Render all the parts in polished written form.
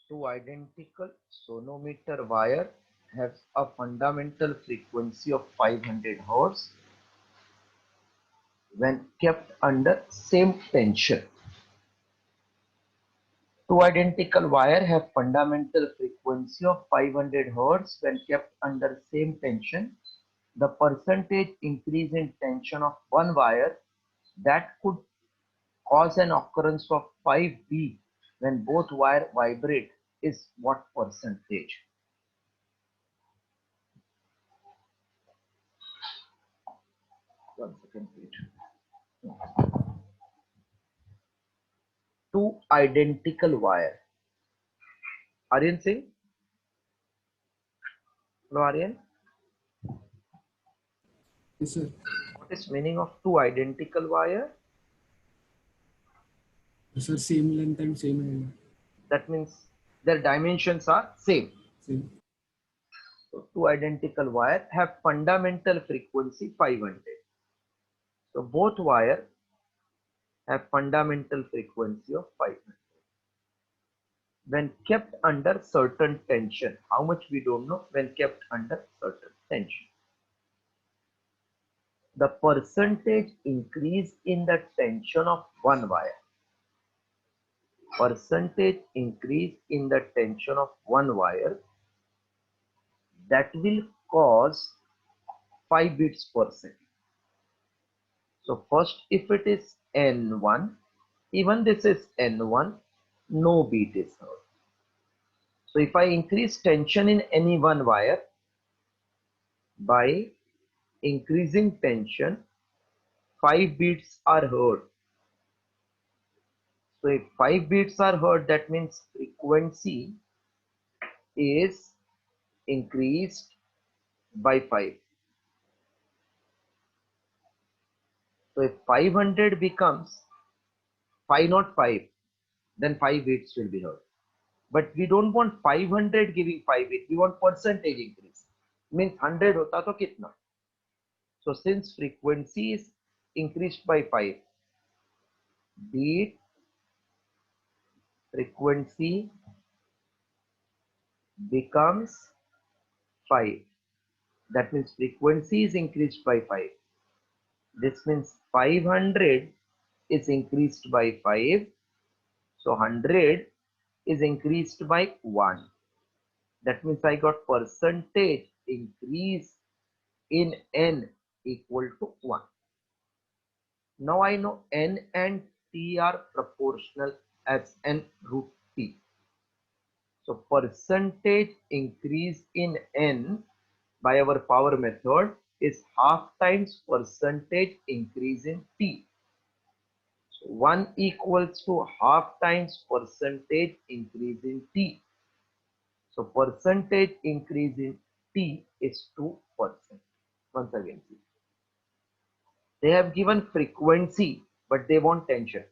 Two identical sonometer wire has a fundamental frequency of 500 Hz when kept under same tension. Two identical wire have fundamental frequency of 500 Hz when kept under same tension. The percentage increase in tension of one wire that could cause an occurrence of 5 beat when both wire vibrate is what percentage? One second, please. Two identical wire. Aryan Singh? No, Aryan? Yes, sir. What is meaning of two identical wire? Yes, sir. Same length and same area. That means their dimensions are same. Same. So two identical wire have fundamental frequency 500. So both wire have fundamental frequency of 500. When kept under certain tension, how much we don't know, when kept under certain tension. The percentage increase in the tension of one wire, percentage increase in the tension of one wire, that will cause 5 beats per second. So first, if it is N1, even this is N1, no beat is heard. So if I increase tension in any one wire by increasing tension, 5 beats are heard. So if 5 beats are heard, that means frequency is increased by 5. So if 500 becomes 505, then 5 beats will be heard. But we don't want 500 giving 5 beats. We want percentage increase. Means 100 hota to kitna. So since frequency is increased by 5, beat frequency becomes 5. That means frequency is increased by 5. This means 500 is increased by 5. So 100 is increased by 1. That means I got percentage increase in n equal to 1. Now I know n and t are proportional as n root t. So percentage increase in n by our power method is half times percentage increase in t. So 1 equals to half times percentage increase in t. So percentage increase in t is 2%. Once again, see. They have given frequency, but they want tension.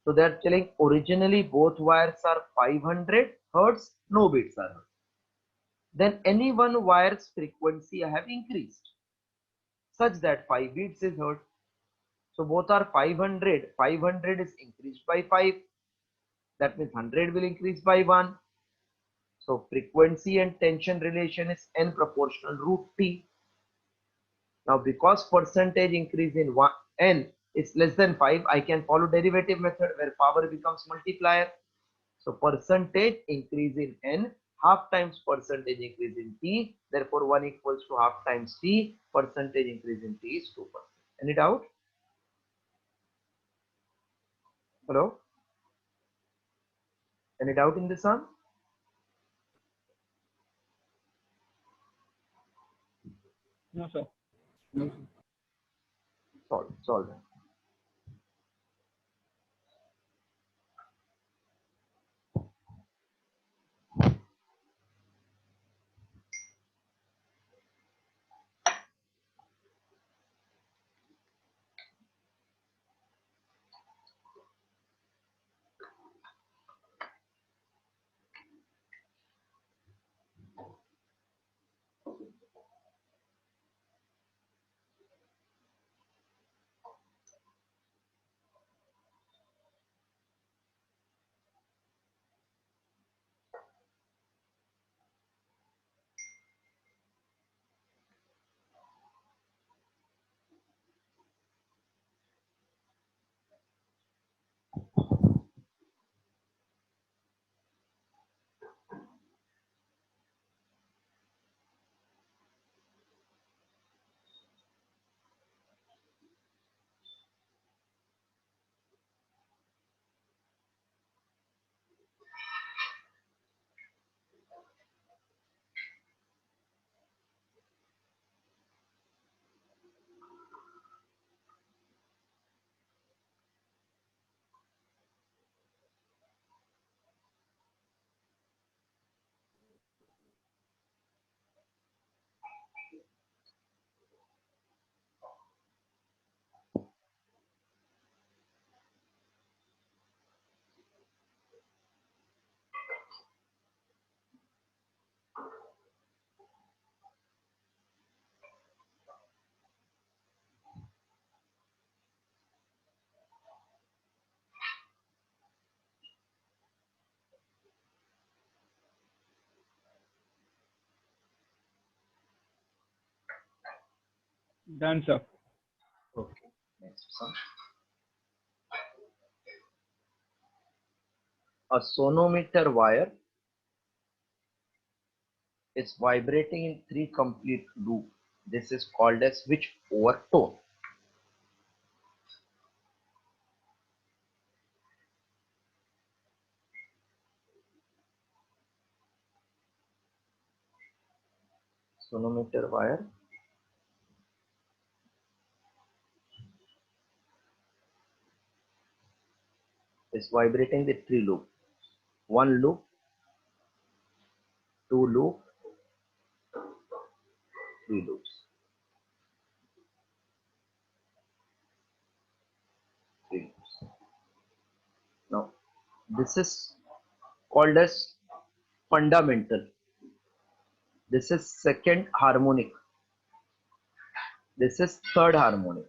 So they are telling originally both wires are 500 hertz, no beats are heard. Then any one wire's frequency I have increased such that 5 beats is heard. So both are 500. 500 is increased by 5. That means 100 will increase by 1. So frequency and tension relation is n proportional root t. Now because percentage increase in n is less than 5, I can follow derivative method where power becomes multiplier. So percentage increase in n half times percentage increase in t. Therefore 1 equals to half times t. Percentage increase in t is 2%. Any doubt? Hello? Any doubt in this one? No, sir. No. Solve it. Done, sir. Okay, next one. A sonometer wire is vibrating in 3 complete loop. This is called as which overtone? Sonometer wire is vibrating with 3 loop. 1 loop, 2 loop, 3 loops. 3 loops. Now, this is called as fundamental. This is second harmonic. This is third harmonic.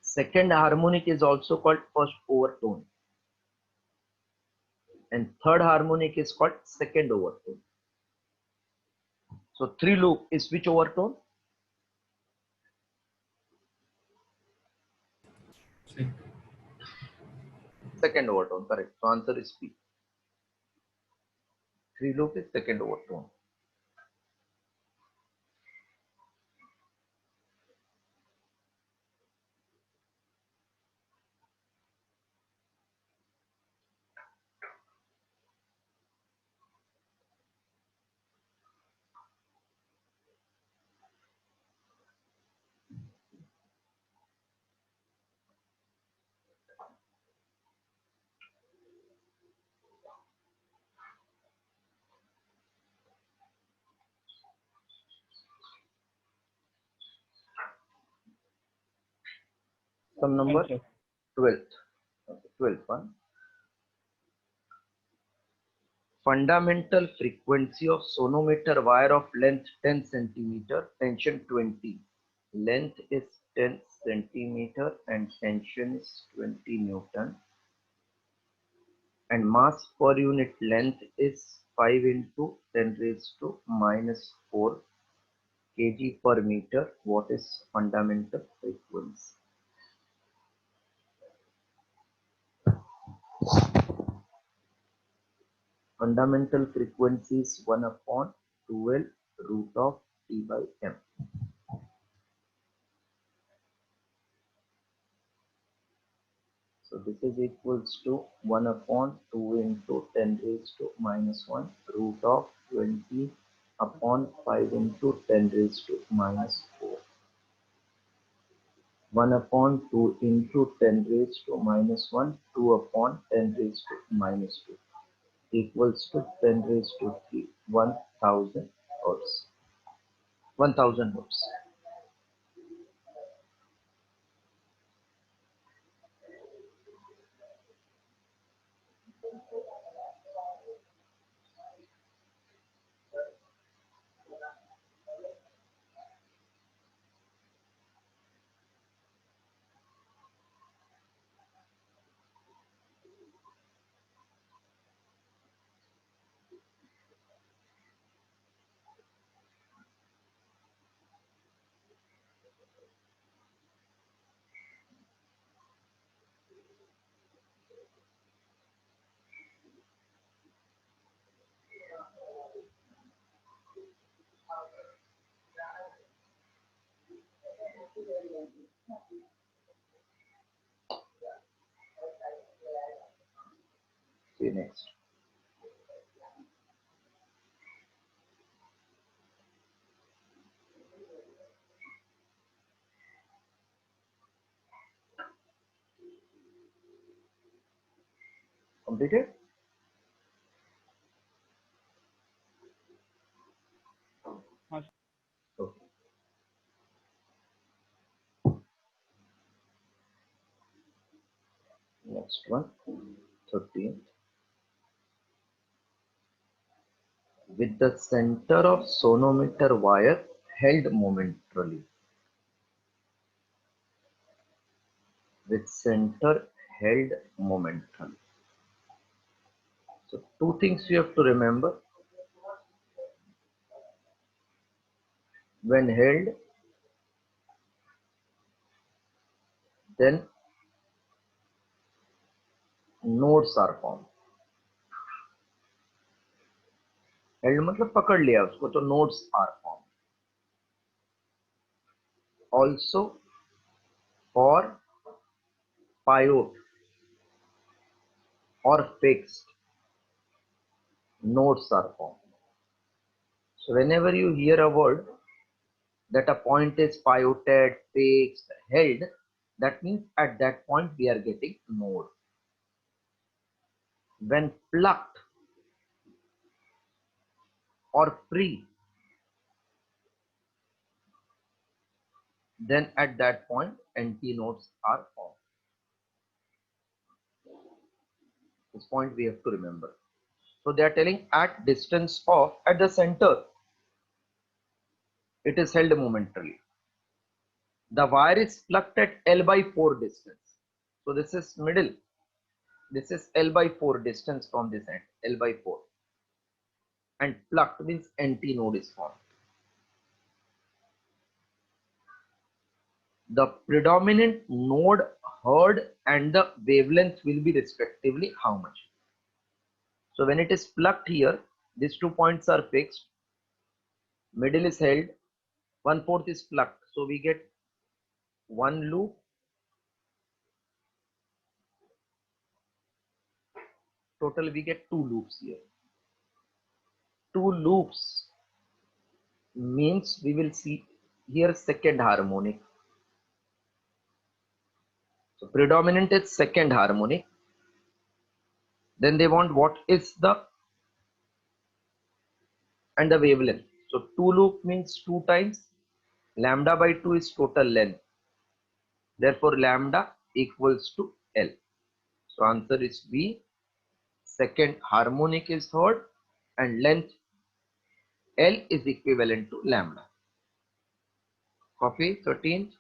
Second harmonic is also called first overtone. And third harmonic is called second overtone. So 3 loop is which overtone? Second. Second overtone, correct. So answer is B. 3 loop is second overtone. Sum number Done, sir. 12th. Okay, 12th one. Fundamental frequency of sonometer wire of length 10 centimeter, tension 20. Length is 10 centimeter and tension is 20 Newton. And mass per unit length is 5 into 10 raised to minus 4 kg per meter. What is fundamental frequency? Fundamental frequency is 1 upon 12 root of T by M. So this is equals to 1 upon 2 into 10 raised to minus 1 root of 20 upon 5 into 10 raised to minus 4. 1 upon 2 into 10 raised to minus 1, 2 upon 10 raised to minus 2 equals to 10 raised to 3, 1000 hertz. 1000 hertz. See you next. Completed? Yes. Okay. Next one, 13th. With the center of sonometer wire held momentarily. With center held momentarily. So two things you have to remember. When held, then nodes are formed. Held मतलब पकड़ लिया उसको, तो nodes are formed. Also for pivote or fixed, nodes are formed. So whenever you hear a word that a point is pivoted, fixed, held, that means at that point we are getting node. When plucked or free, then at that point antinodes are formed. This point we have to remember. So they are telling at distance of, at the center, it is held momentarily. The wire is plucked at L by 4 distance. So this is middle. This is L by 4 distance from this end, L by 4. And plucked means antinode is formed. The predominant node heard and the wavelength will be respectively how much? So when it is plucked here, these 2 points are fixed, middle is held, 1/4 is plucked. So we get one loop, total we get 2 loops here. 2 loops means we will see here second harmonic. So predominant is second harmonic. Then they want what is the and the wavelength. So 2 loop means 2 times. Lambda by 2 is total length. Therefore lambda equals to L. So answer is B. Second harmonic is heard and length L is equivalent to lambda. Copy 13.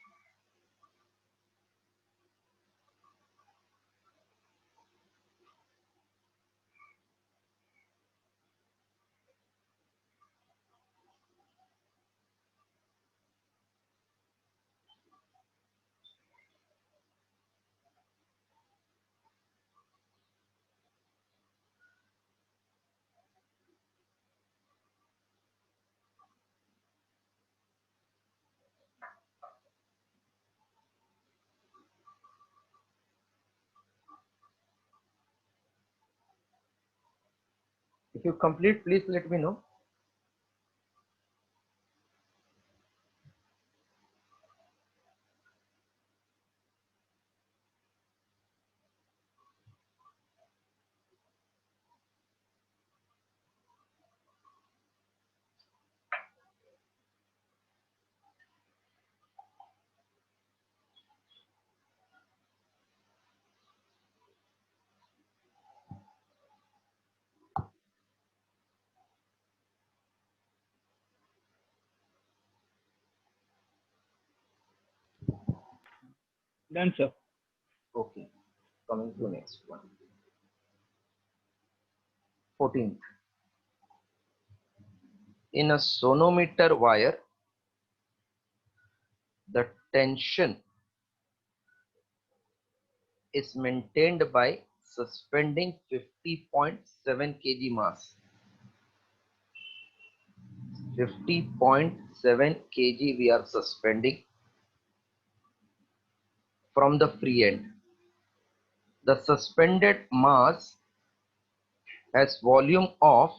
If you complete, please let me know. Done, sir. Okay. Coming to next one. 14th. In a sonometer wire, the tension is maintained by suspending 50.7 kg mass. 50.7 kg we are suspending from the free end. The suspended mass has volume of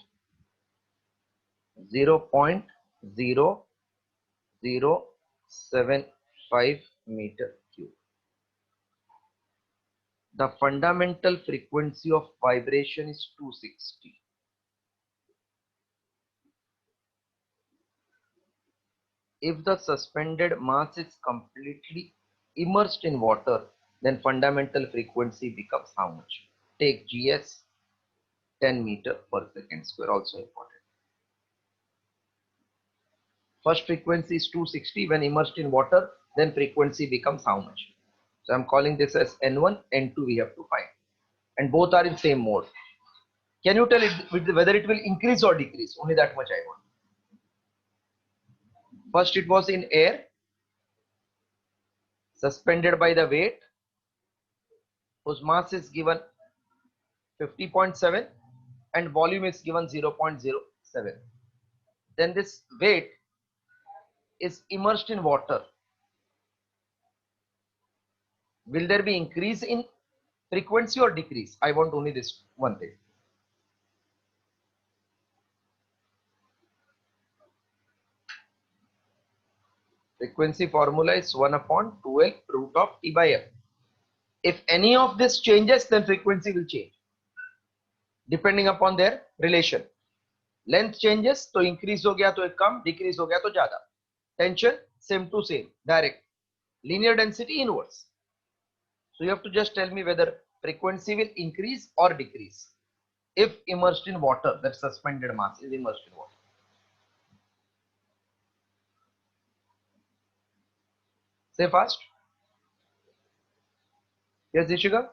0.0075 meter cube. The fundamental frequency of vibration is 260. If the suspended mass is completely immersed in water, then fundamental frequency becomes how much? Take GS 10 meter per second square, also important. First frequency is 260 when immersed in water, then frequency becomes how much? So I'm calling this as N1, N2 we have to find. And both are in same mode. Can you tell it whether it will increase or decrease? Only that much I want. First it was in air, suspended by the weight, whose mass is given 50.7 and volume is given 0.07. Then this weight is immersed in water. Will there be increase in frequency or decrease? I want only this one thing. Frequency formula is 1 upon 2L root of T by F. If any of this changes, then frequency will change depending upon their relation. Length changes, तो increase हो गया तो एक कम, decrease हो गया तो ज़्यादा. Tension same to same, direct. Linear density inverse. So you have to just tell me whether frequency will increase or decrease if immersed in water. That suspended mass is immersed in water. Say fast. Yes, Ishika?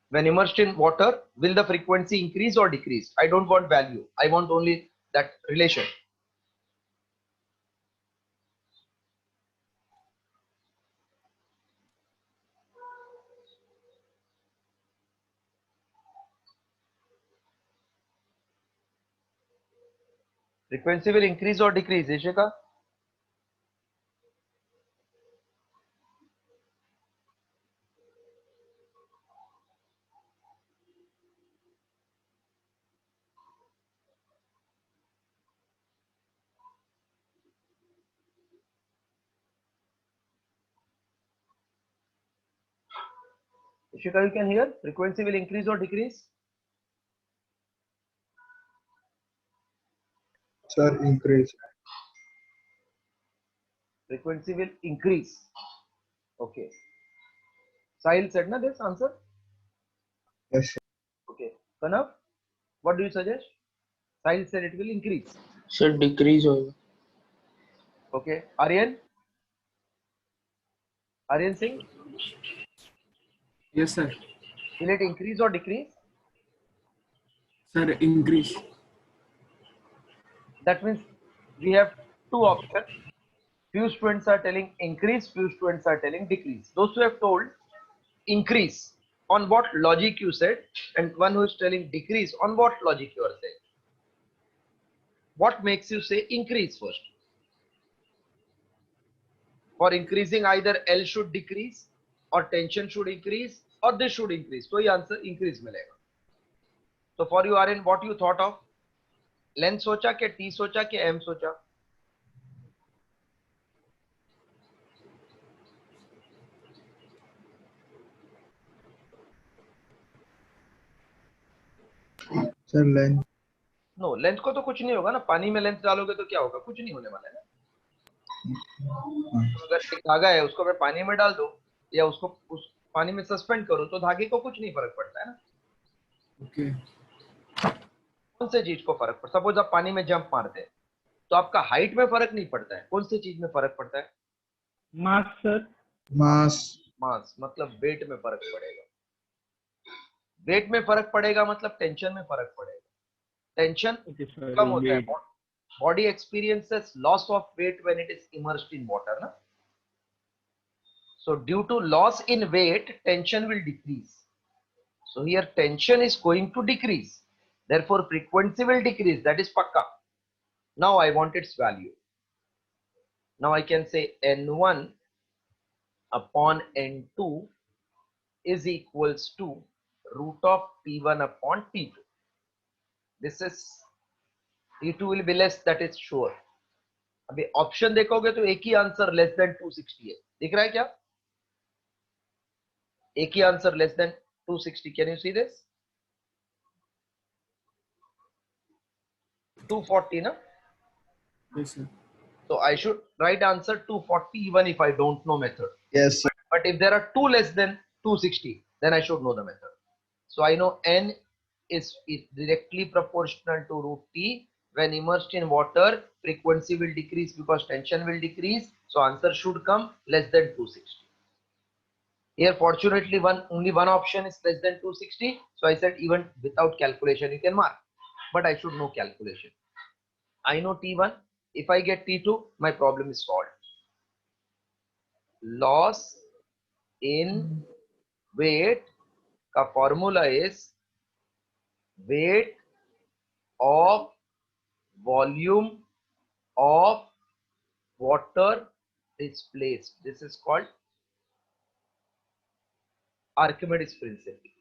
When immersed in water, will the frequency increase or decrease? I don't want value. I want only that relation. Frequency will increase or decrease, Ishika? Ishika, you can hear? Frequency will increase or decrease? Sir, increase. Frequency will increase. Okay. Sahil said na this answer? Yes, sir. Okay. Kanav, what do you suggest? Sahil said it will increase. Sir decrease होगा. Okay. Aryan? Aryan Singh, Yes, sir. will it increase or decrease? Sir, increase. That means we have two options. Few students are telling increase, few students are telling decrease. Those who have told increase, on what logic you said, and one who is telling decrease, on what logic you are saying? What makes you say increase first? For increasing, either L should decrease or tension should increase or this should increase. So, answer increase मिलेगा. So for you, Aryan, what you thought of? Length सोचा के T सोचा के M सोचा? Sir, length. No length को तो कुछ नहीं होगा ना. पानी में लेंथ डालोगे तो क्या होगा? कुछ नहीं होने वाला है ना. तो अगर एक धागा है उसको मैं पानी में डाल दूं या उसको उस पानी में सस्पेंड करूं तो धागे को कुछ नहीं फर्क पड़ता है ना. Okay. कौन से चीज को फर्क पड़ता है? सपोज आप पानी में जंप मारते हैं तो आपका हाइट में फर्क नहीं पड़ता है. कौन सी चीज में फर्क पड़ता है? मास सर. Mass. मास मतलब वेट में फर्क पड़ेगा. वेट में फर्क पड़ेगा मतलब टेंशन में फर्क पड़ेगा. टेंशन कम होता है. Body experiences loss of weight when it is immersed in water ना. So due to loss in weight tension will decrease. So here tension is going to decrease, therefore frequency will decrease. That is pakka. Now I want its value. Now I can say N1 upon N2 is equals to root of P1 upon P2. This is P2 will be less, that is sure. अभी option देखोगे तो एक ही answer less than 260 है. दिख रहा है क्या? एक ही answer less than 260. Can you see this? 240 na? Yes, sir. So I should write answer 240 even if I don't know method. Yes, sir. But if there are two less than 260, then I should know the method. So I know N is directly proportional to root T. When immersed in water, frequency will decrease because tension will decrease. So answer should come less than 260. Here fortunately only one option is less than 260. So I said even without calculation you can mark. But I should know calculation. I know T1 If I get T2, my problem is solved. Loss in weight का formula is weight of volume of water displaced. This is called Archimedes principle.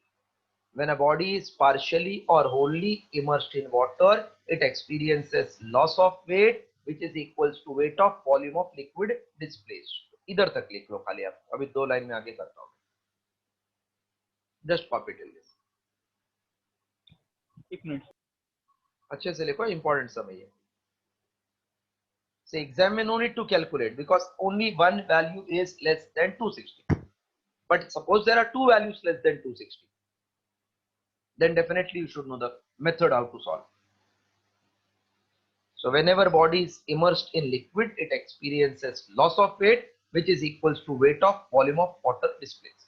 When a body is partially or wholly immersed in water, it experiences loss of weight, which is equals to weight of volume of liquid displaced. इधर तक लिख लो खाली आप, अभी 2 line में आगे करता हूँ. Just copy till this. एक मिनट. अच्छे से लिखो, इंपॉर्टेंट समझिए. So exam में no need to calculate because only one value is less than 260. But suppose there are two values less than 260. Then definitely you should know the method how to solve. So whenever body is immersed in liquid, it experiences loss of weight, which is equals to weight of volume of water displaced.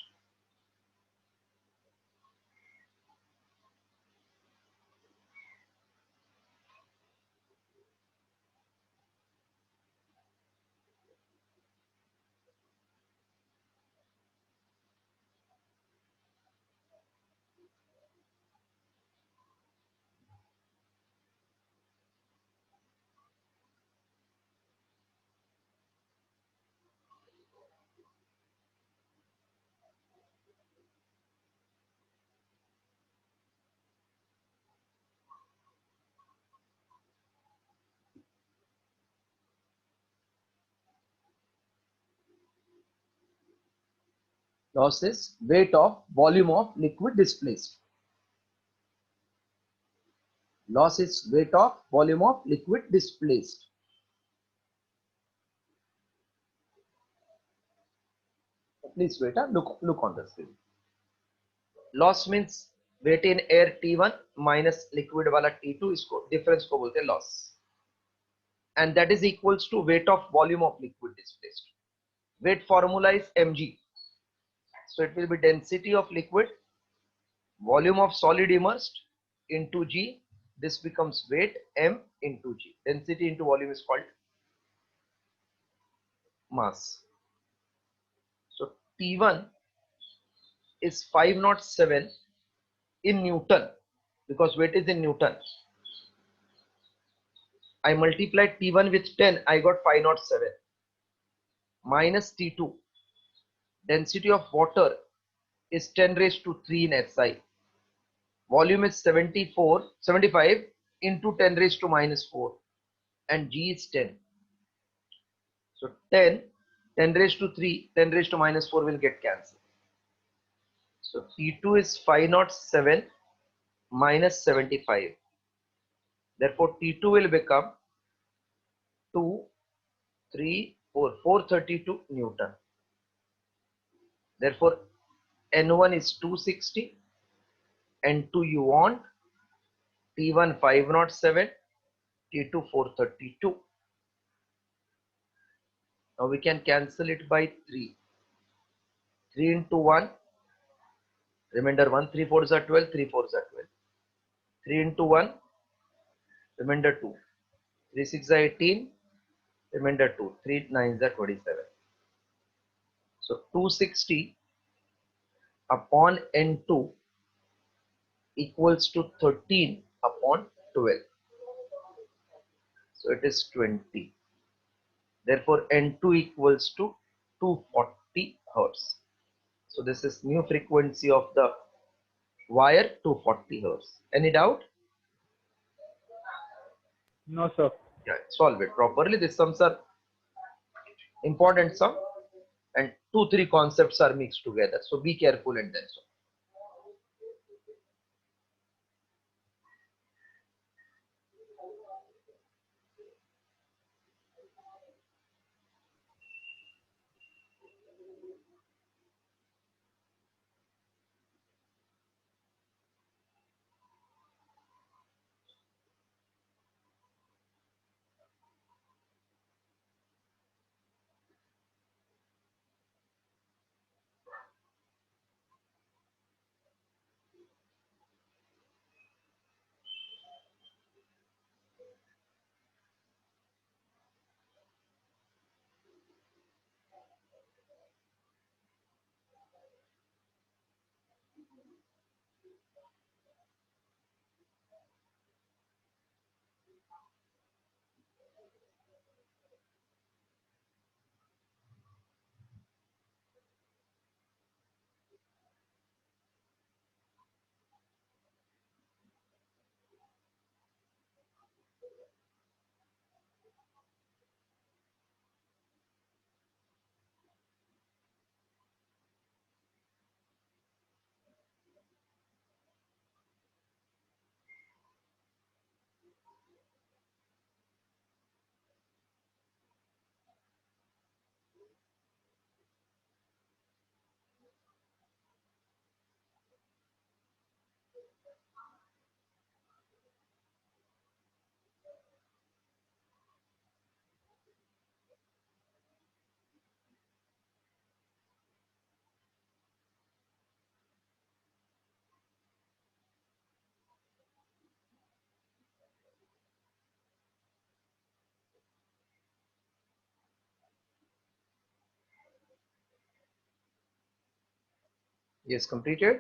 Loss is weight of volume of liquid displaced. Loss is weight of volume of liquid displaced. Please wait, look on the screen. Loss means weight in air T1 minus liquid वाला T2, इसको difference को बोलते हैं loss. And that is equals to weight of volume of liquid displaced. Weight formula is mg. So it will be density of liquid, volume of solid immersed into g. This becomes weight m into g. Density into volume is called mass. So T1 is 507 in Newton because weight is in Newton. I multiplied T1 with 10, I got 507 minus T2. Density of water is 10 raised to 3 in SI. Volume is 75 into 10 raised to minus 4 and G is 10. So 10 raised to 3, 10 raised to minus 4 will get cancelled. So T2 is 507 minus 75. Therefore T2 will become 2, 3, 4, 432 Newton. Therefore N1 is 260, N2 you want, T1 507, T2 432. Now we can cancel it by 3. 3 into 1, remainder 1, 3 4s are 12, 3 4s are 12. 3 into 1, remainder 2. 3 6 are 18, remainder 2. 3 9s are 27. So 260 upon N2 equals to 13 upon 12. So it is 20. Therefore N2 equals to 240 Hertz. So this is new frequency of the wire, 240 Hertz. Any doubt? No, sir. Yeah, solve it properly. These sums are important sum and 2-3 concepts are mixed together. So be careful and then solve. Yes, completed.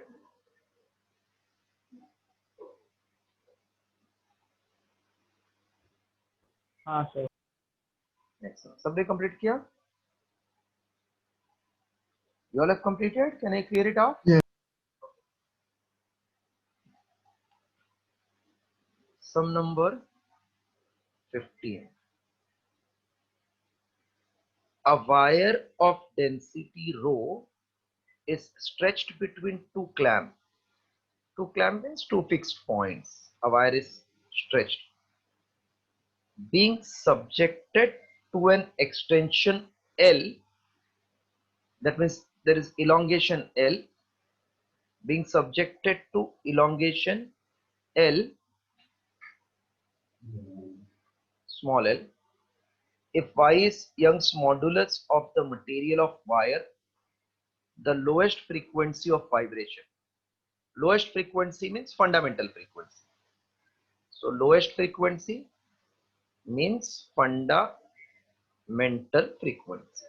हाँ sir. Next one. सबने complete किया? You all have completed? Can I clear it out? Yes. Sum number 15. A wire of density rho is stretched between two clamps. Two clamp means two fixed points. A wire is stretched, being subjected to an extension L. That means there is elongation L, being subjected to elongation L, small l. If Y is Young's modulus of the material of wire, the lowest frequency of vibration. Lowest frequency means fundamental frequency. So lowest frequency means fundamental frequency.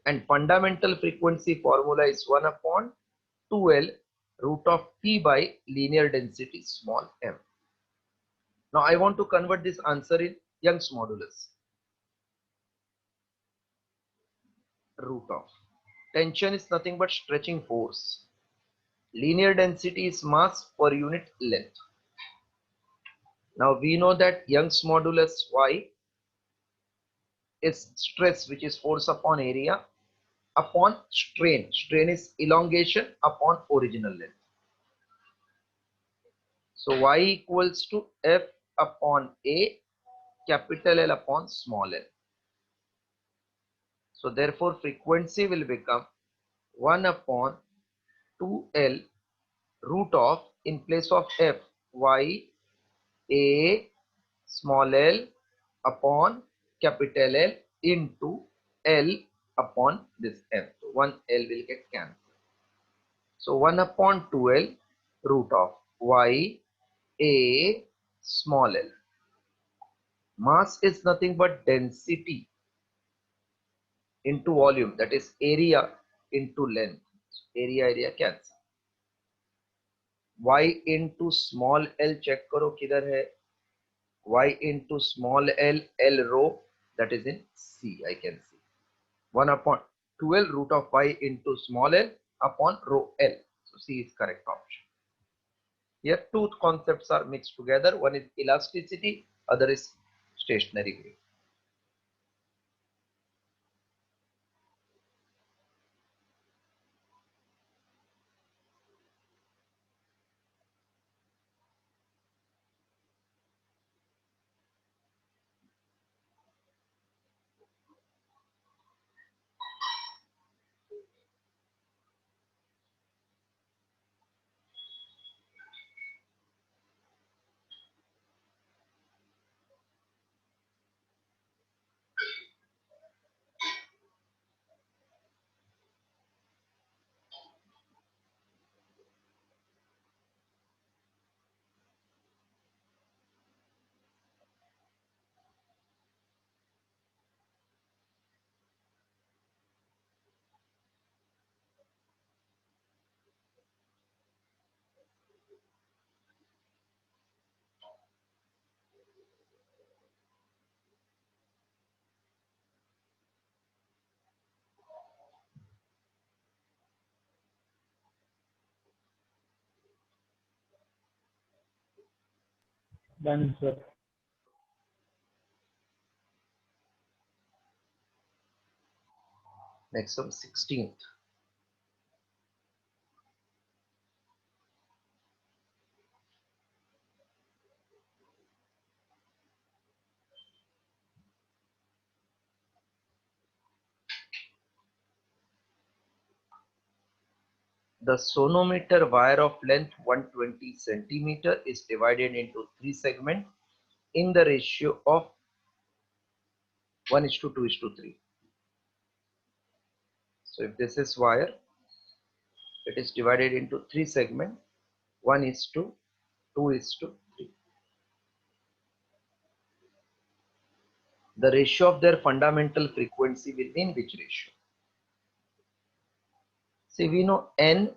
And fundamental frequency formula is 1 upon 2L root of P by linear density small m. Now I want to convert this answer in Young's modulus. Root of. Tension is nothing but stretching force. Linear density is mass per unit length. Now we know that Young's modulus Y is stress, which is force upon area, upon strain. Strain is elongation upon original length. So Y equals to F upon A, capital L upon small l. So therefore frequency will become 1 upon 2L root of, in place of F, Y A small l upon capital L into L upon this M. So 1 L will get cancelled. So 1 upon 2L root of Y A small l. Mass is nothing but density into volume, that is area into length. area cancel. Y into small l check करो किधर है. Y into small l, L rho, that is in C. I can see 1 upon 2L root of Y into small l upon rho L. So C is correct option. Here two concepts are mixed together. One is elasticity, other is stationary wave. Done, sir. Next one, 16th. The sonometer wire of length 120 centimeter is divided into 3 segments in the ratio of 1:2:3. So if this is wire, it is divided into 3 segments, 1:2:3. The ratio of their fundamental frequency will be in which ratio? See, we know N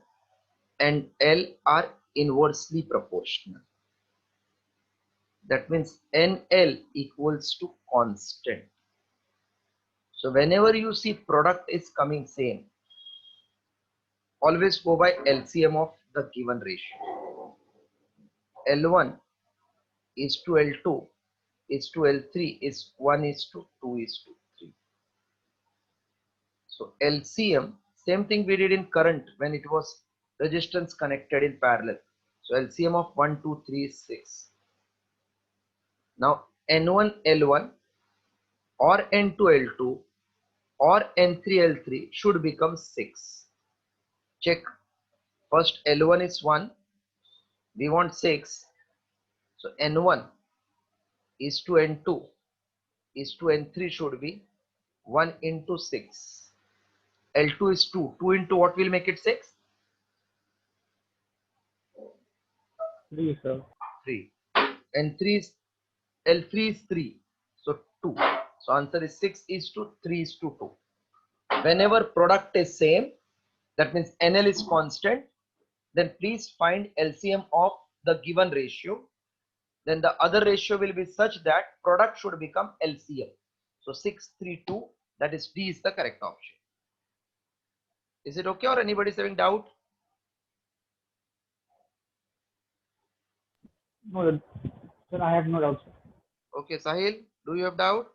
and L are inversely proportional. That means NL equals to constant. So whenever you see product is coming same, always go by LCM of the given ratio. L1 is to L2 is to L3 is 1:2:3. So LCM, same thing we did in current when it was resistance connected in parallel. So LCM of 1, 2, 3 is 6. Now N1 L1 or N2 L2 or N3 L3 should become 6. Check. First L1 is 1. We want 6. So N1 is to N2 is to N3 should be 1 into 6. L2 is 2. 2 into what will make it 6? 3, sir. 3. N3 is L3 is 3. So 2. So answer is 6:3:2. Whenever product is same, that means NL is constant, then please find LCM of the given ratio. Then the other ratio will be such that product should become LCM. So 6:3:2, that is D is the correct option. Is it okay or anybody is having doubt? No, sir, I have no doubt, sir. Okay, Sahil, do you have doubt?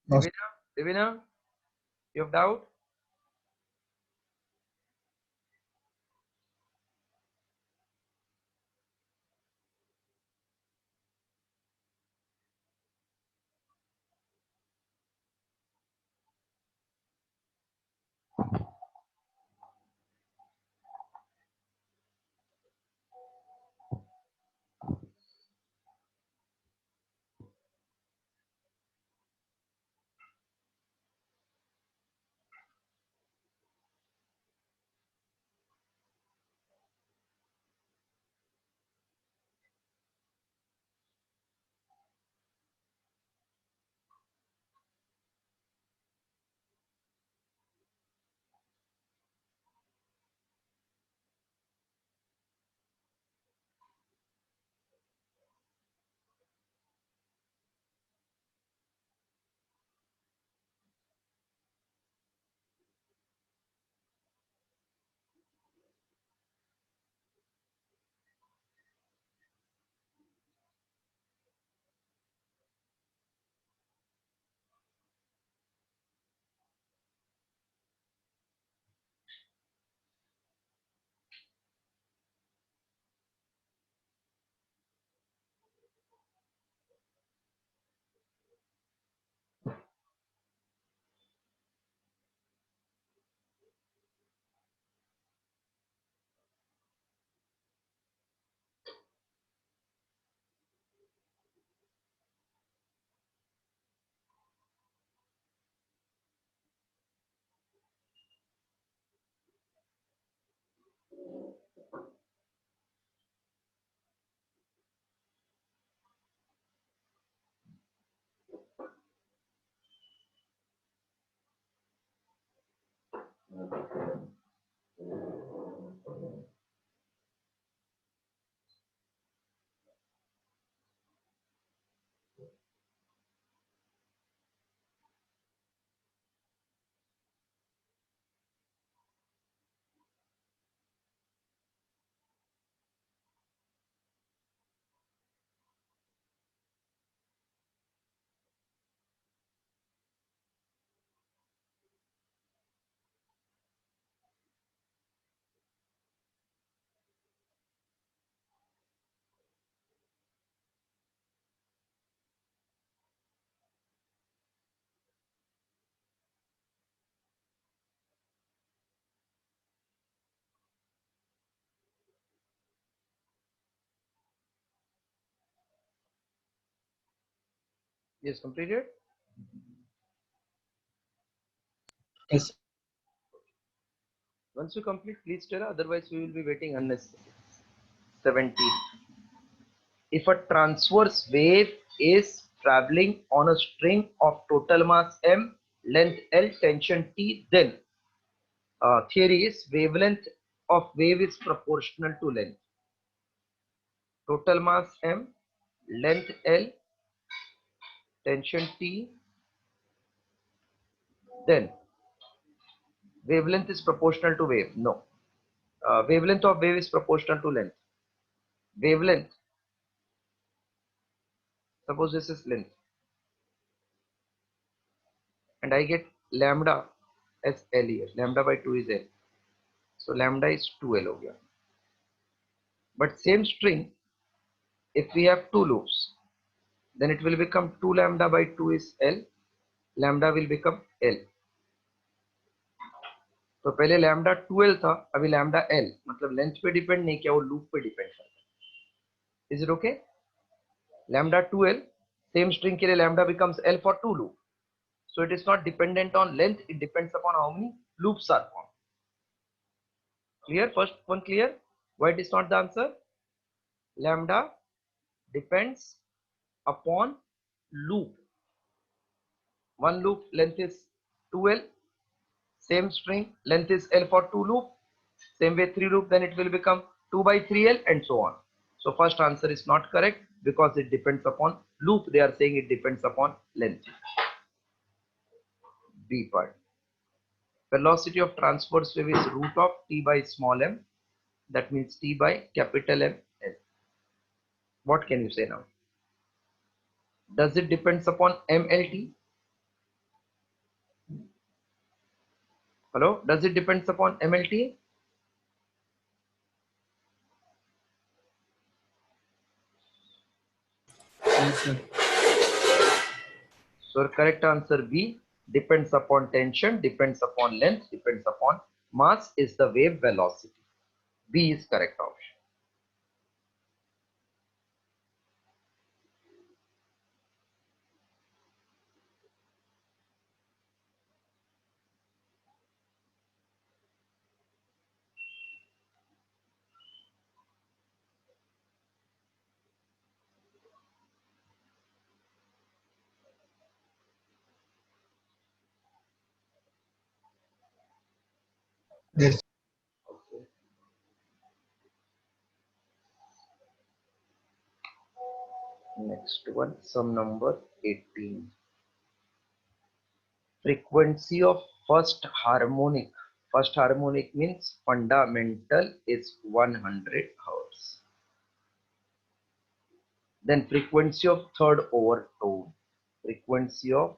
No, Divina, you have doubt? Yes, completed. Yes. Once you complete, please tell. Otherwise, we will be waiting unnecessarily. 70. If a transverse wave is traveling on a string of total mass m, length L, tension T, then theory is wavelength of wave is proportional to length. Total mass m, length L, tension T, then wavelength is proportional to wave. No. Wavelength of wave is proportional to length. Wavelength, suppose this is length, and I get lambda as L here. Lambda by 2 is L. So lambda is 2L over here. But same string, if we have two loops, then it will become 2 lambda by 2 is L. Lambda will become L. तो पहले lambda 2L था, अभी lambda L, मतलब length पे depend नहीं किया, वो loop पे डिपेंड करता है. Is it okay? Lambda 2L, same string के लिए lambda becomes L for two loop. So it is not dependent on length, it depends upon how many loops are formed. Clear? First one clear? Why it is not the answer? Lambda depends upon loop. One loop length is 2L, same string length is L for two loop, same way 3 loop, then it will become 2 by 3L and so on. So first answer is not correct because it depends upon loop. They are saying it depends upon length. B part. Velocity of transverse wave is root of T by small m. That means T by capital M L. What can you say now? Does it depends upon MLT? Hello? Does it depends upon MLT? Yes, sir. So correct answer B, depends upon tension, depends upon length, depends upon mass is the wave velocity. B is correct option. Yes. Okay. Next one, sum number 18. Frequency of first harmonic. First harmonic means fundamental is 100 Hertz. Then frequency of third overtone. Frequency of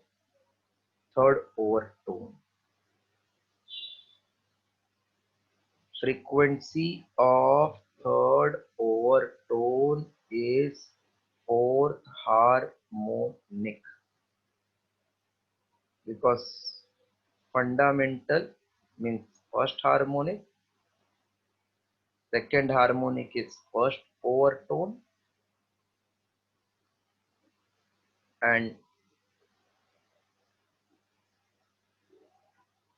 third overtone. Frequency of third overtone is fourth harmonic, because fundamental means first harmonic, second harmonic is first overtone, and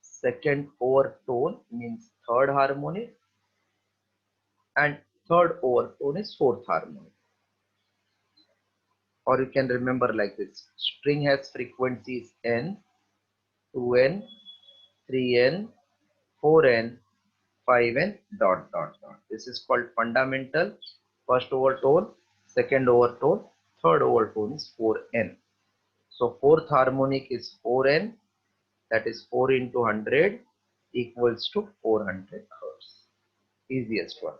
second overtone means third harmonic, and third overtone is fourth harmonic. Or you can remember like this: string has frequencies n, 2n, 3n, 4n, 5n, dot dot dot. This is called fundamental. First overtone, second overtone, third overtone is 4n. So fourth harmonic is 4n, that is 4 into 100 equals to 400 Hertz. Easiest one.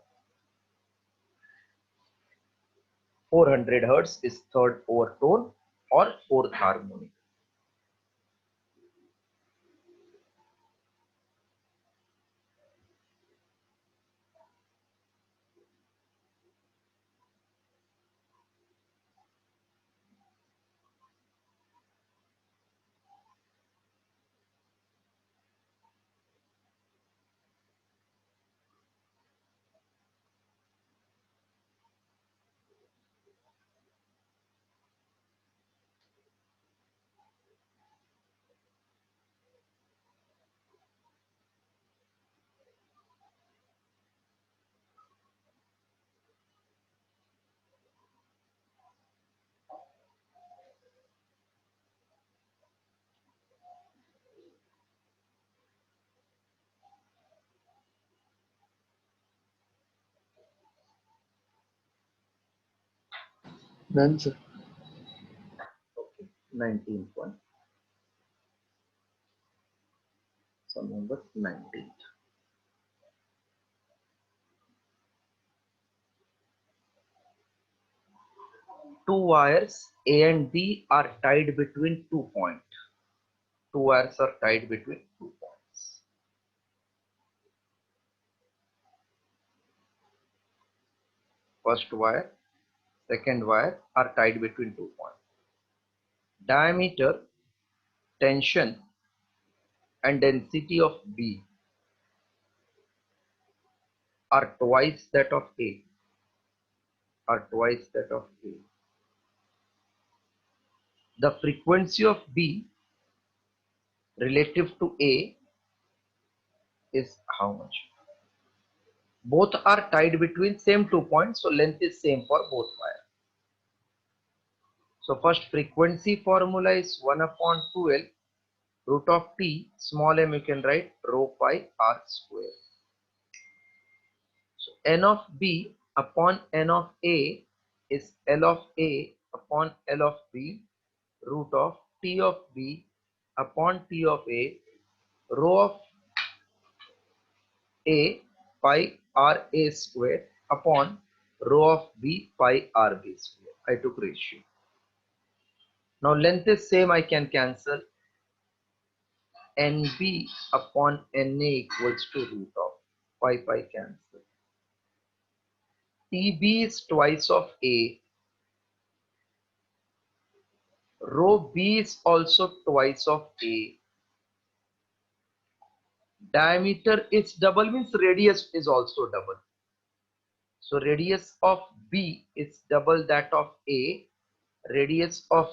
400 Hertz is third overtone or fourth harmonic. None, sir. Okay, 19th one. Sum number 19. Two wires A and B are tied between 2 points. Two wires are tied between 2 points. First wire, second wire are tied between 2 points. Diameter, tension, and density of B are twice that of A. The frequency of B relative to A is how much? Both are tied between same 2 points, so length is same for both wires. So first frequency formula is 1 upon 2L root of T, small m you can write rho pi r square. So n of B upon n of A is L of A upon L of B root of T of B upon T of A rho of A pi R A square upon rho of B pi R B square. I took ratio. Now length is same, I can cancel. NB upon NA equals to root of pi cancel. TB is twice of A. Rho B is also twice of A. Diameter is double, means radius is also double. So radius of B is double that of A. Radius of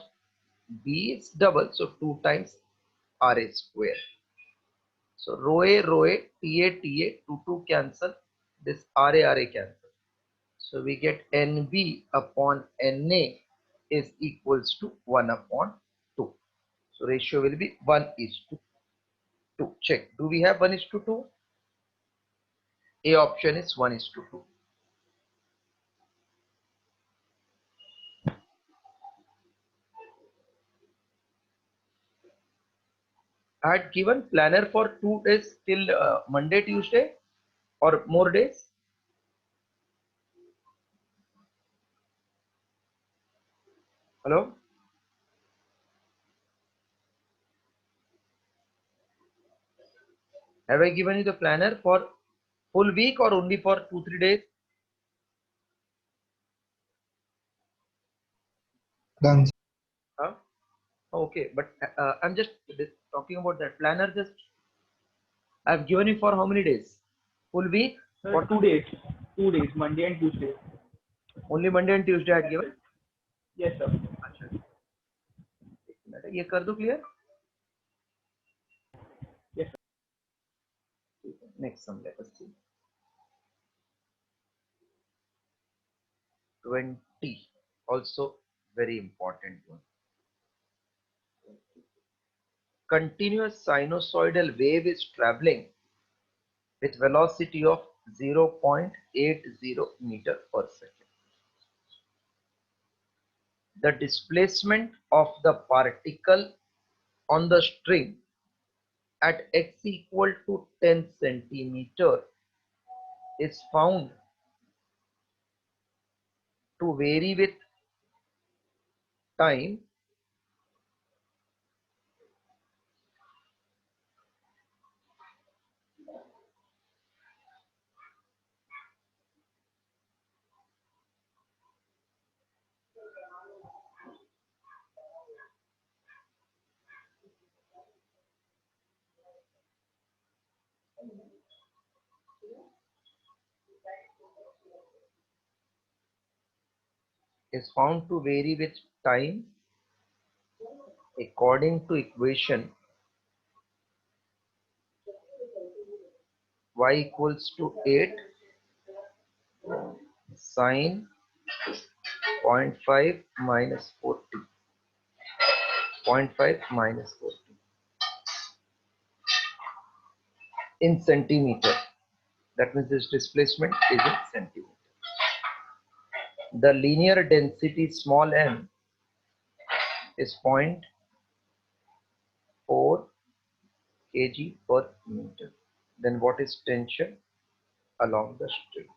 B is double, so 2 times RA square. So rho A, TA, 2 cancel. This RA cancel. So we get NB upon NA is equals to 1 upon 2. So ratio will be 1:2. Check. Do we have 1:2? A option is 1:2. I had given planner for 2 days till Monday, Tuesday, or more days. Hello? Have I given you the planner for full week or only for 2-3 days? Done, sir. Huh? Okay, but I'm just talking about that planner. Just I've given you for how many days? Full week? Sir, For 2 days. 2 days, Monday and Tuesday. only Monday and Tuesday I had given. Yes, sir. अच्छा, एक minute, ये कर दो clear? Yes, sir. Next sum, let us see. 20, also very important one. Continuous sinusoidal wave is traveling with velocity of 0.80 meter per second. The displacement of the particle on the string at x equal to 10 centimeter is found to vary with time according to equation y equals to 8 sine 0.5 minus 40. 0.5 minus 40 in centimeter. That means this displacement is in centimeter. the linear density small m is 0.4 kg per meter. Then what is tension along the string?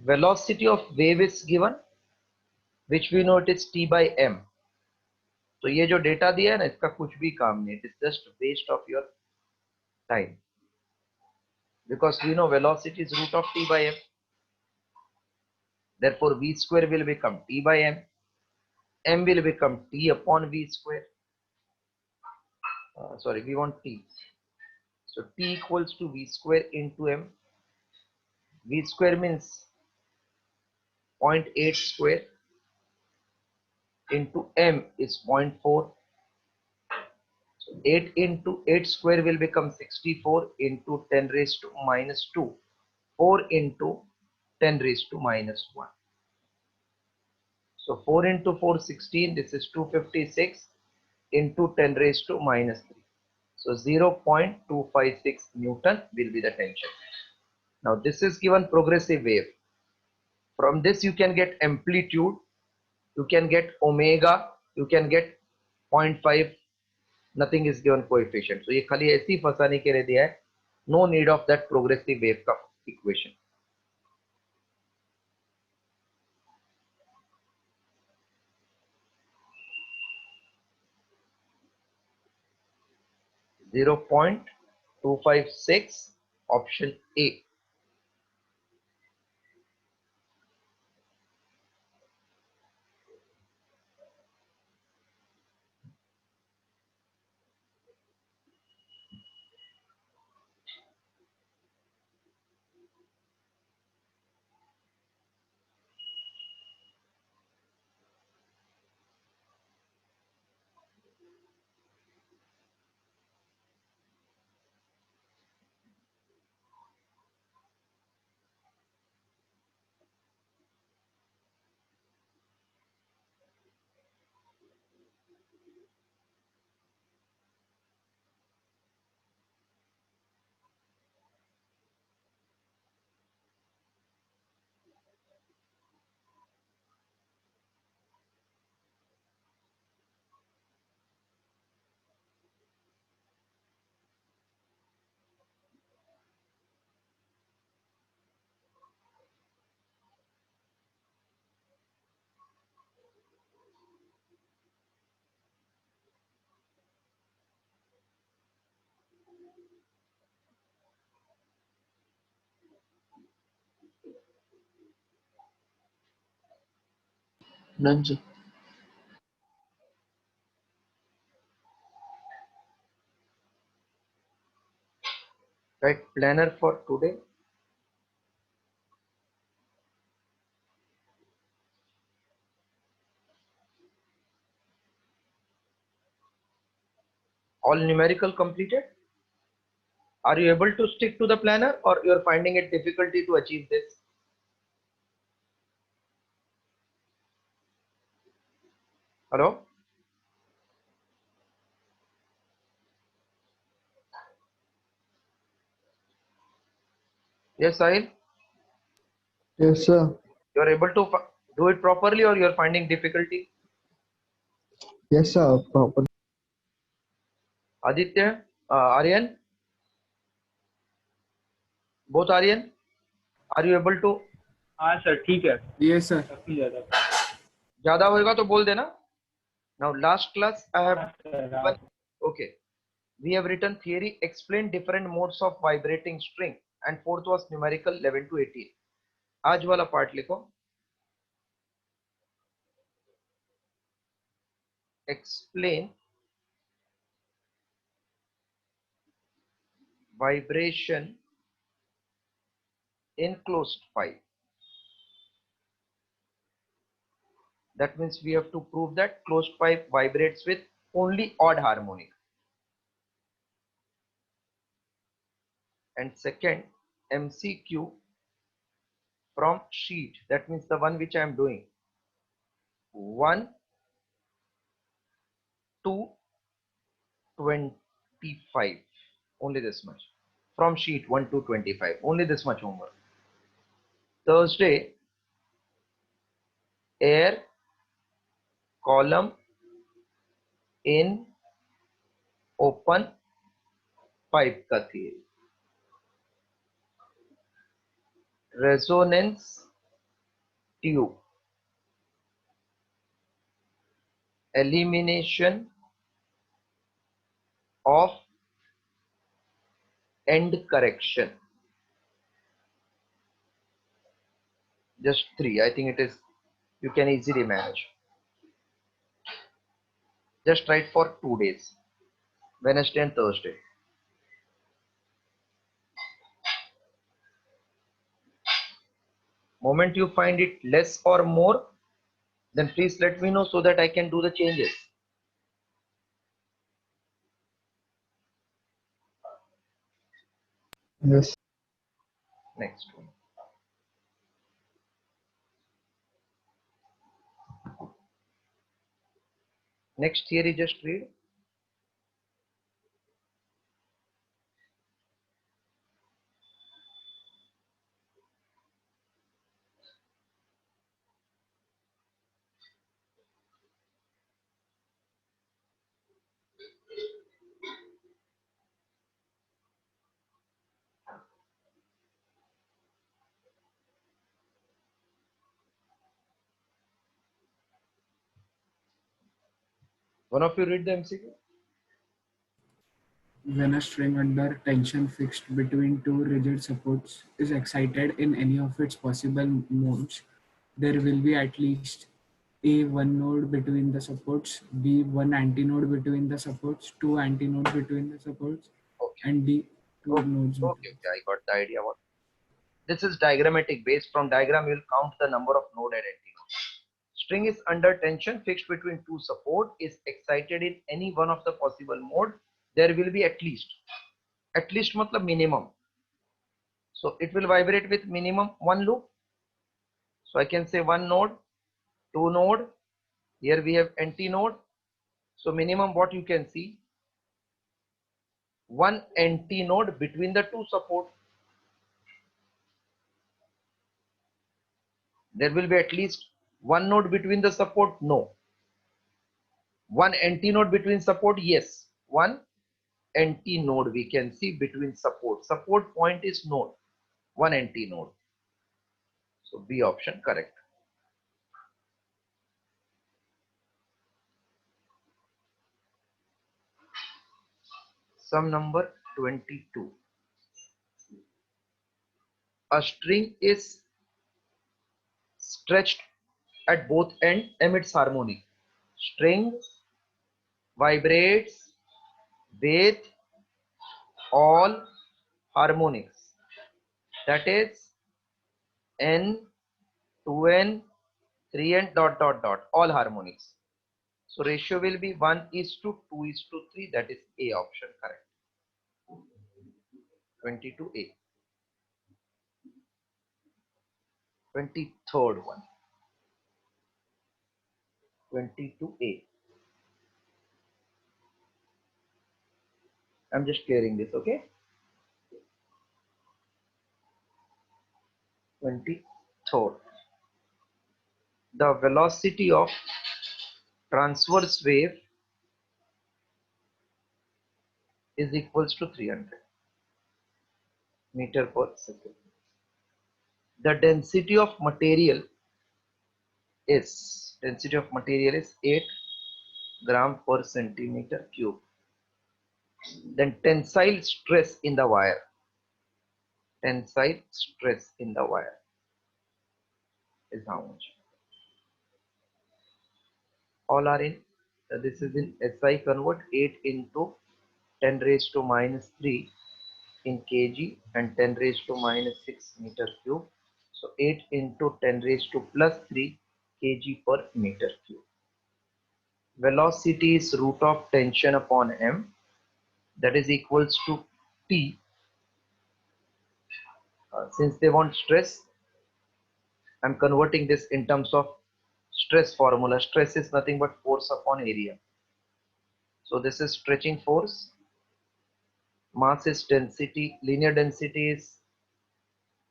Velocity of wave is given, which we know it is t by m. तो ये जो data दिया है ना, इसका कुछ भी काम नहीं, it is just waste of your time, because we know velocity is root of t by m. Therefore v square will become t by m, m will become t upon v square. Sorry, we want t, so t equals to v square into m. V square means 0.8 square into m is 0.4. So 8 into 8 square will become 64 into 10 raised to minus 2. 4 into 10 raised to minus 1. So 4 into 4, 16. This is 256 into 10 raised to minus 3. So 0.256 Newton will be the tension. Now this is given progressive wave. From this you can get amplitude, you can get omega, you can get 0.5. Nothing is given coefficient. So ये खाली ऐसे ही फंसाने के लिए दिया है. No need of that progressive wave का equation. (0.256) option A. Done, sir. Right, planner for today. All numerical completed. Are you able to stick to the planner, or you are finding it difficulty to achieve this? Hello? Yes, Sahil? Yes, sir. You are able to do it properly, or you are finding difficulty? Yes, sir. Proper. Aditya, Aryan? Both Aryan? Are you able to? हाँ sir ठीक है. Yes, sir. काफी ज्यादा. ज़्यादा होगा तो बोल देना. Now last class I have हाँ sir. given, okay, we have written theory, explain different modes of vibrating string, and fourth was numerical 11 to 18. आज वाला part लिखो. Explain vibration in closed pipe. That means we have to prove that closed pipe vibrates with only odd harmonic. And second, MCQ from sheet. That means the one which I am doing. 1 to 25. Only this much. From sheet 1 to 25. Only this much homework. Thursday, air column in open pipe का theory. Resonance tube, elimination of end correction. Just 3. I think it is, you can easily manage. Just write for 2 days, Wednesday and Thursday. Moment you find it less or more, then please let me know so that I can do the changes. Yes. Next one. Next theory, just read. One of you read the MCQ. When a string under tension fixed between two rigid supports is excited in any of its possible modes, there will be at least A, one node between the supports, B, one antinode between the supports, two antinodes between the supports, Okay. and D, two Okay. nodes between. Okay. I got the idea. What? This is diagrammatic. Based from diagram, you will count the number of node and antinode. String is under tension fixed between two support, is excited in any one of the possible mode. There will be at least matlab minimum. So it will vibrate with minimum one loop. So I can say one node, two node. Here we have antinode. So minimum what you can see, one antinode between the two support. There will be at least one node between the support. No. One antinode between support. Yes. One antinode we can see between support. Support point is node. One antinode. So B option correct. Sum number 22. A string is stretched at both ends emits harmonic. String vibrates with all harmonics. That is n, 2n, 3n dot dot dot, all harmonics. So ratio will be 1:2:3. That is A option correct. 22A. 23rd one. 22A. I'm just clearing this, okay? 23rd. The velocity of transverse wave is equals to 300 meter per second. The density of material is 8 gram per centimeter cube. Then tensile stress in the wire. Tensile stress in the wire is how much? All are in. So this is in SI convert 8 into 10 raised to minus 3 in kg and 10 raised to minus 6 meter cube. So 8 into 10 raised to plus 3 kg per meter cube. Velocity is root of tension upon m, that is equals to T. Since they want stress, I'm converting this in terms of stress formula. Stress is nothing but force upon area. So this is stretching force. Mass is density. Linear density is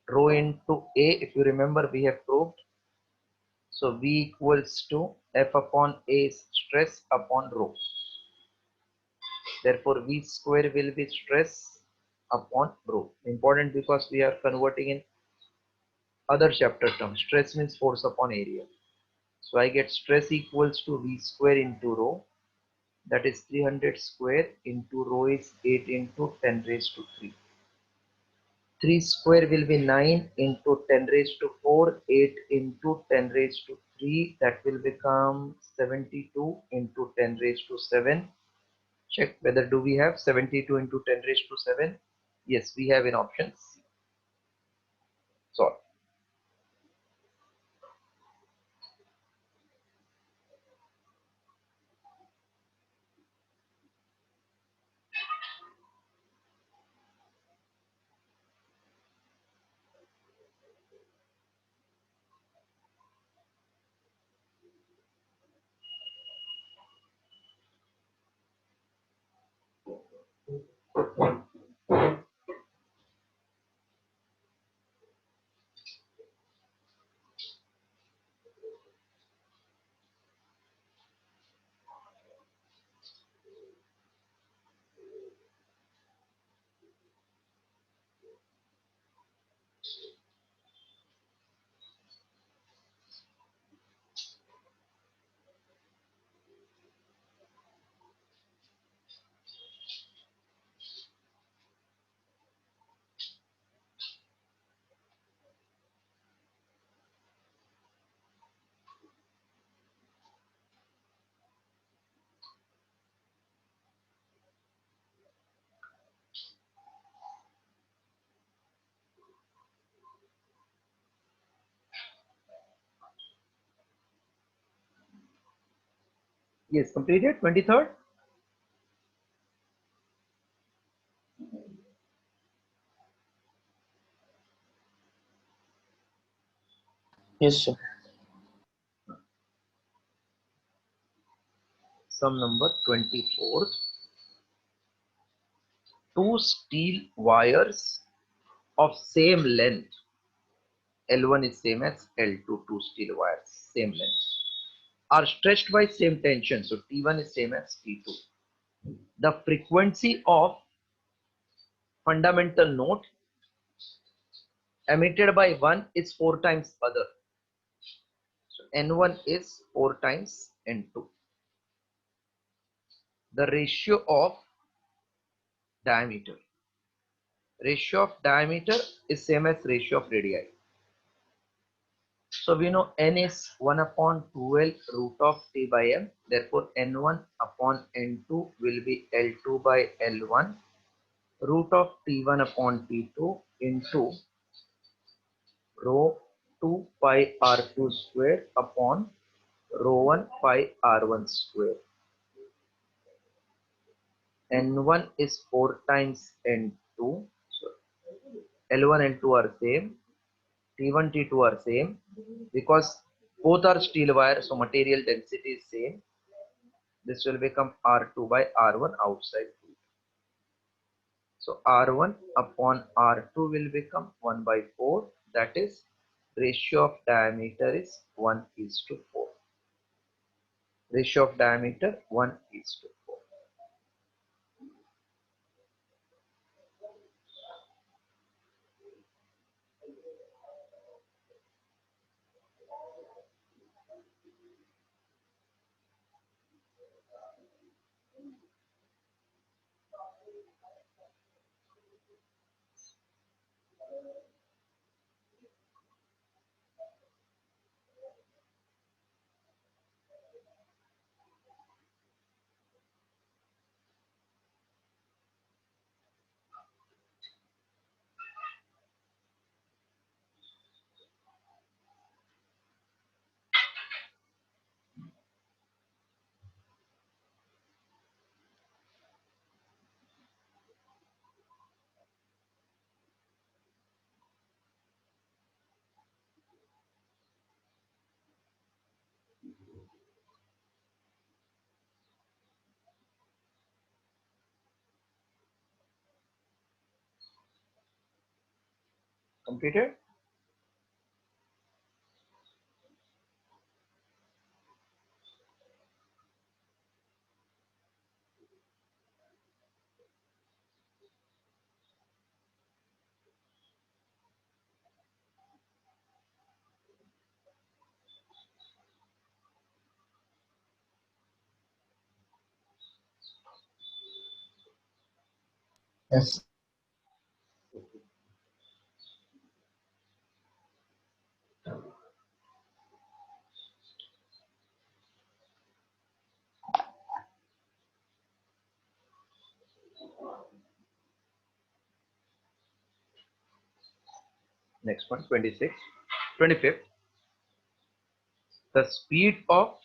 rho into A, if you remember, we have proved. So V equals to F upon A is stress upon rho. Therefore, V square will be stress upon rho. Important because we are converting in other chapter terms. Stress means force upon area. So I get stress equals to V square into rho. That is 300 square into rho is 8 into 10 raised to 3. 3 square will be 9 into 10 raised to 4, 8 into 10 raised to 3. That will become 72 into 10 raised to 7. Check whether do we have 72 into 10 raised to 7. Yes, we have in option C. Solve. Yes, completed. 23rd. Yes, sir. Sum number 24. Two steel wires of same length. L1 is same as L2, two steel wires, same length, are stretched by same tension. So T1 is same as T2. The frequency of fundamental note emitted by one is 4 times other. So N1 is 4 times N2. The ratio of diameter. Ratio of diameter is same as ratio of radii. So we know n is 1 upon 12 root of t by m. Therefore, n1 upon n2 will be L2 by L1 root of T1 upon T2 into rho 2 pi R2 square upon rho 1 pi R1 square. N1 is 4 times N2. So L1 and 2 are same. T1, T2 are same because both are steel wire, so material density is same. This will become R2 by R1 outside. So R1 upon R2 will become 1 by 4. That is ratio of diameter is 1 is to 4. Ratio of diameter 1 is to 4. Completed? Yes. Next one, 26. 25th. The speed of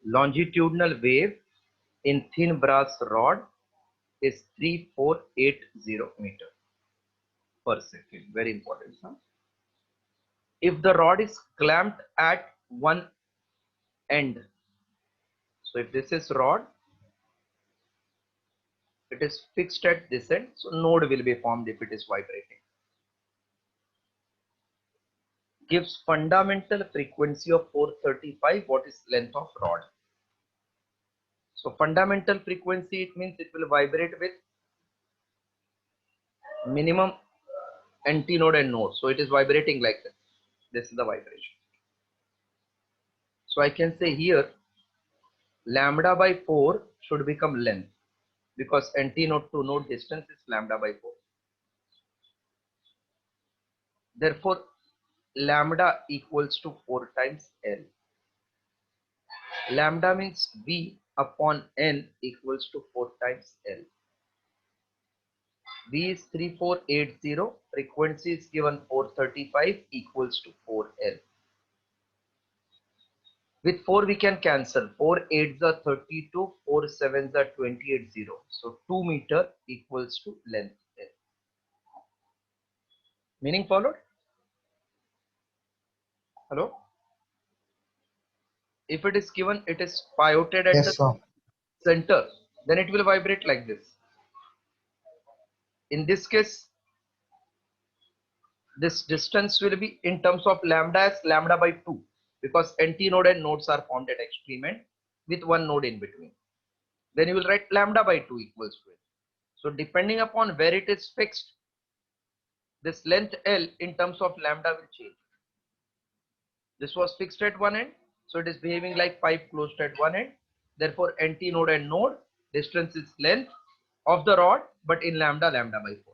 longitudinal wave in thin brass rod is 3480 meter per second. Very important, huh? If the rod is clamped at one end, so if this is rod, it is fixed at this end, so node will be formed if it is vibrating. Gives fundamental frequency of 435. What is length of rod? So fundamental frequency, it means it will vibrate with minimum antinode and node. So it is vibrating like this. This is the vibration. So I can say here lambda by 4 should become length because antinode to node distance is lambda by 4. Therefore, lambda equals to 4 times L. Lambda means V upon N equals to 4 times L. V is 3480, frequency is given 435 equals to 4L. With 4 we can cancel, 4 8s are 32, 4 7s are 280. So 2 meter equals to length L. Meaning followed? Hello? If it is given, it is pivoted at the Yes, sir. center, then it will vibrate like this. In this case, this distance will be in terms of lambda as lambda by 2 because antinode and nodes are formed at extreme end with one node in between. Then you will write lambda by 2 equals to it. So depending upon where it is fixed, this length L in terms of lambda will change. This was fixed at one end, so it is behaving like pipe closed at one end. Therefore, antinode and node distance is length of the rod, but in lambda, lambda by 4.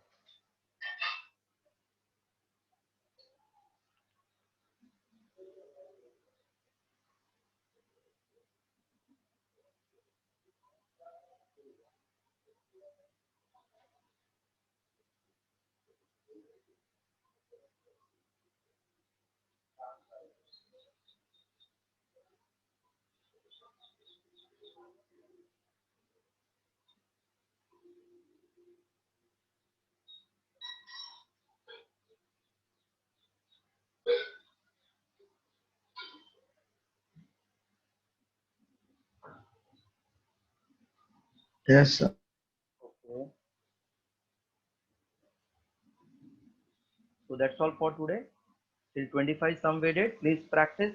Yes, sir. Okay. So that's all for today. Till 25 some we did. Please practice.